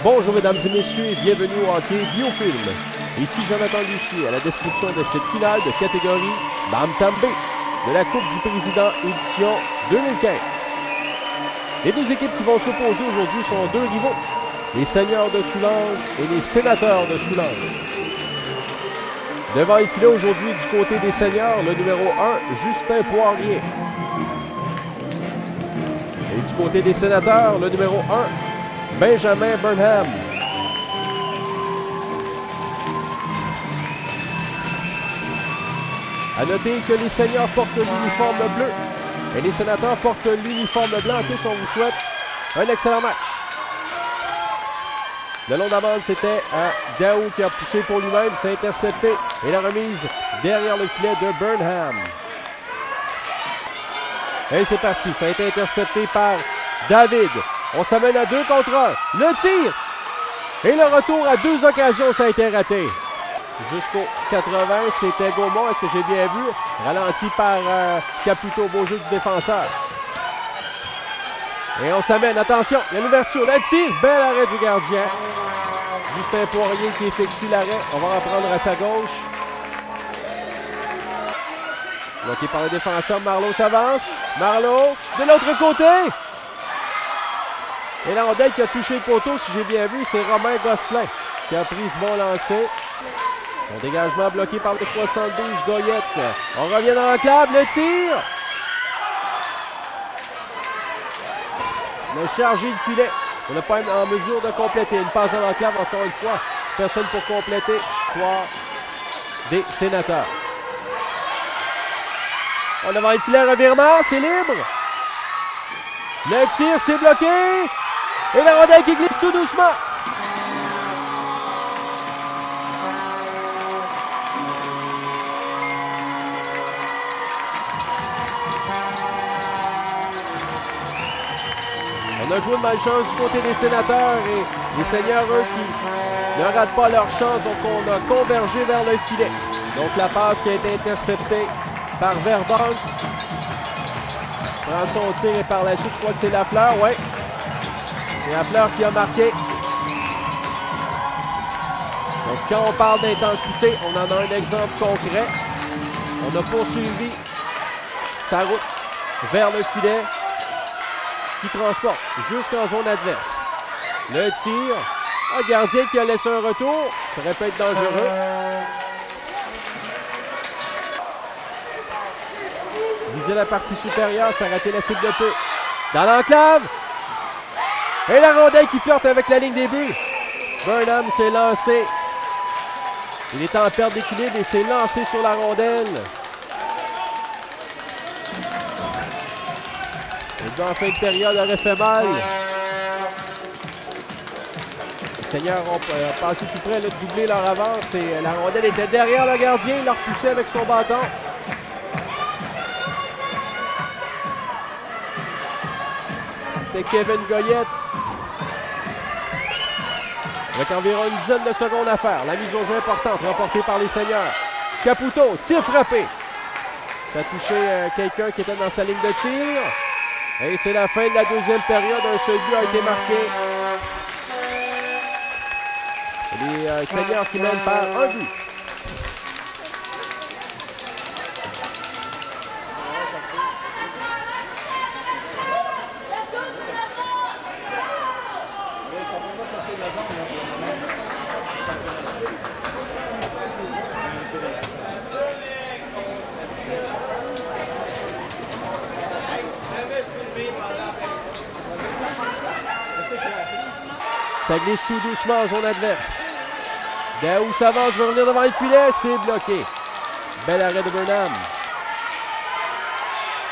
Bonjour mesdames et messieurs et bienvenue au hockey Biofilm. Ici Jonathan Lucier à la description de cette finale de catégorie Bantam B de la Coupe du Président édition 2015. Les deux équipes qui vont s'opposer aujourd'hui sont deux rivaux, les Seigneurs de Soulanges et les Sénateurs de Soulanges. Devant le filet aujourd'hui du côté des Seigneurs, le numéro 1, Justin Poirier. Et du côté des Sénateurs, le numéro 1, Benjamin Burnham. À noter que les Seigneurs portent l'uniforme bleu et les Sénateurs portent l'uniforme blanc. Tous, on vous souhaite un excellent match. Le long d'avance, c'était à Daou qui a poussé pour lui-même. C'est intercepté et la remise derrière le filet de Burnham. Et c'est parti. Ça a été intercepté par David. On s'amène à 2 contre 1. Le tir! Et le retour à 2 occasions, ça a été raté. Jusqu'au 80, c'était Gaumont. Est-ce que j'ai bien vu? Ralenti par Caputo, beau jeu du défenseur. Et on s'amène, attention, il y a l'ouverture, le tir, bel arrêt du gardien. Justin Poirier qui effectue l'arrêt, on va reprendre à sa gauche. Bloqué par le défenseur, Marleau s'avance. Marleau, de l'autre côté. Et la rondelle qui a touché le poteau, si j'ai bien vu, c'est Romain Gosselin qui a pris ce bon lancer. Son dégagement bloqué par le 72, Goyette. On revient dans l'enclave, le tir. Le chargé de filet. On n'a pas en mesure de compléter. Une passe dans l'enclave, encore une fois. Personne pour compléter. 3 des Sénateurs. On devant le filet, revirement, c'est libre. Le tir, c'est bloqué. Et la rondelle qui glisse tout doucement. On a joué de malchance du côté des Sénateurs et les Seigneurs, eux, qui ne ratent pas leur chance. Donc on a convergé vers le filet. Donc la passe qui a été interceptée par Verdun. Prend son tir et par la suite, je crois que c'est Lafleur, oui. C'est Lafleur qui a marqué. Donc quand on parle d'intensité, on en a un exemple concret. On a poursuivi sa route vers le filet qui transporte jusqu'en zone adverse. Le tir, un gardien qui a laissé un retour, ça aurait pu être dangereux. Viser la partie supérieure, ça a raté la cible de peu. Dans l'enclave, et la rondelle qui flirte avec la ligne des buts. Burnham s'est lancé. Il est en perte d'équilibre et s'est lancé sur la rondelle. Et en fin de période, aurait fait mal. Les Seigneurs ont passé tout près de doubler leur avance et la rondelle était derrière le gardien. Il l'a repoussé avec son bâton. C'était Kevin Goyette. Avec environ une dizaine de secondes à faire. La mise au jeu importante, remportée par les Seigneurs. Caputo, tir frappé. Ça a touché quelqu'un qui était dans sa ligne de tir. Et c'est la fin de la deuxième période. Un seul but a été marqué. Les Seigneurs qui mènent par un but. Ça glisse tout doucement en zone adverse. Daou s'avance, veut revenir devant le filet, c'est bloqué. Bel arrêt de Burnham.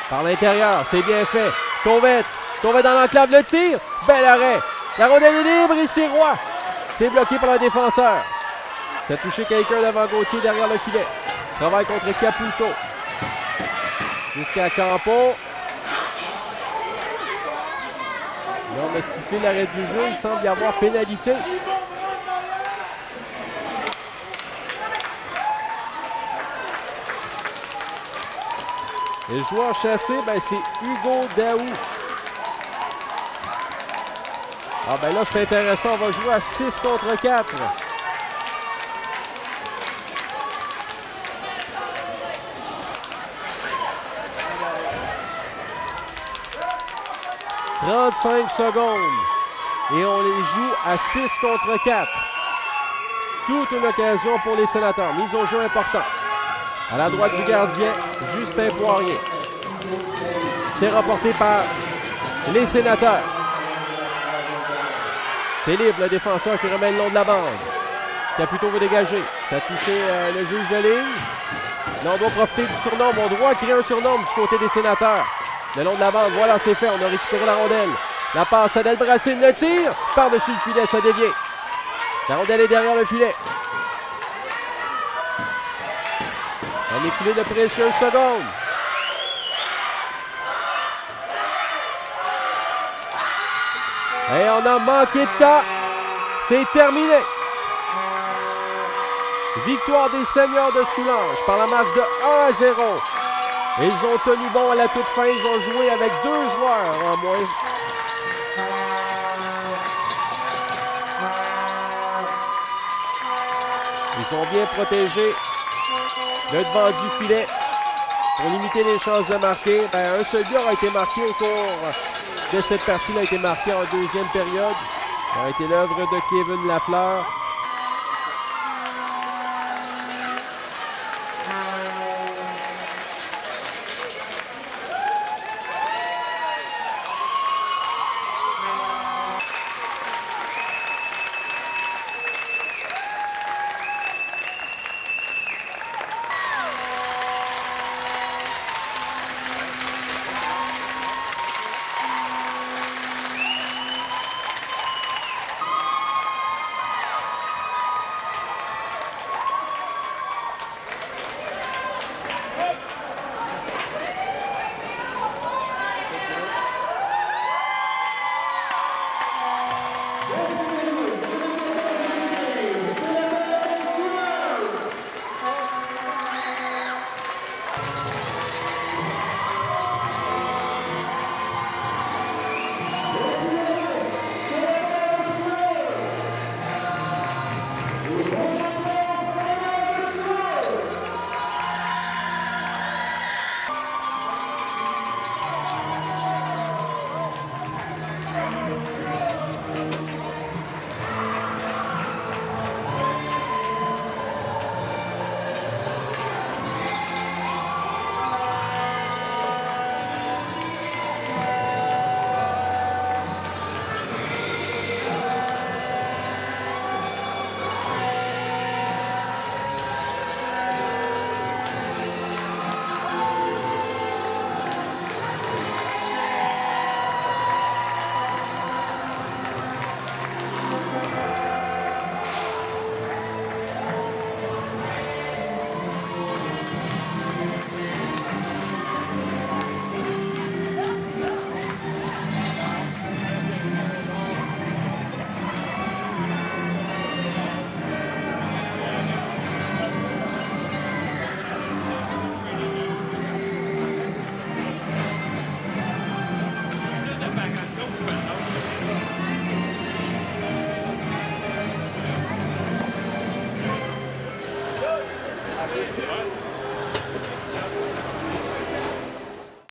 Par l'intérieur, c'est bien fait. Couvette dans l'enclave, le tir. Bel arrêt. La rondelle est libre et c'est Roy. C'est bloqué par le défenseur. Ça a touché quelqu'un devant Gauthier derrière le filet. Travail contre Caputo. Jusqu'à Campo. Là, on a sifflé l'arrêt du jeu. Il semble y avoir pénalité. Et le joueur chassé, ben, c'est Hugo Daou. Ah ben là, c'est intéressant. On va jouer à 6 contre 4. « 35 secondes. Et on les joue à 6 contre 4. Toute une occasion pour les Sénateurs. Mise au jeu important. À la droite du gardien, Justin Poirier. C'est remporté par les Sénateurs. C'est libre, le défenseur qui remet le long de la bande. Caputo veut dégager. Ça a touché le juge de ligne. Là, on doit profiter du surnombre. On doit créer un surnombre du côté des Sénateurs. Le long de la bande, voilà, c'est fait. On a récupéré la rondelle. La passe à Delbracine, le tir. Par-dessus le filet, ça dévie. La rondelle est derrière le filet. On est écoulé de précieuses secondes. Et on a manqué de temps. C'est terminé. Victoire des Seigneurs de Soulanges par la marque de 1-0. Ils ont tenu bon à la toute fin. Ils ont joué avec 2 joueurs en moins. Ils ont bien protégé le devant du filet pour limiter les chances de marquer. Un seul but a été marqué au cours de cette partie-là, a été marqué en deuxième période. Ça a été l'œuvre de Kevin Lafleur.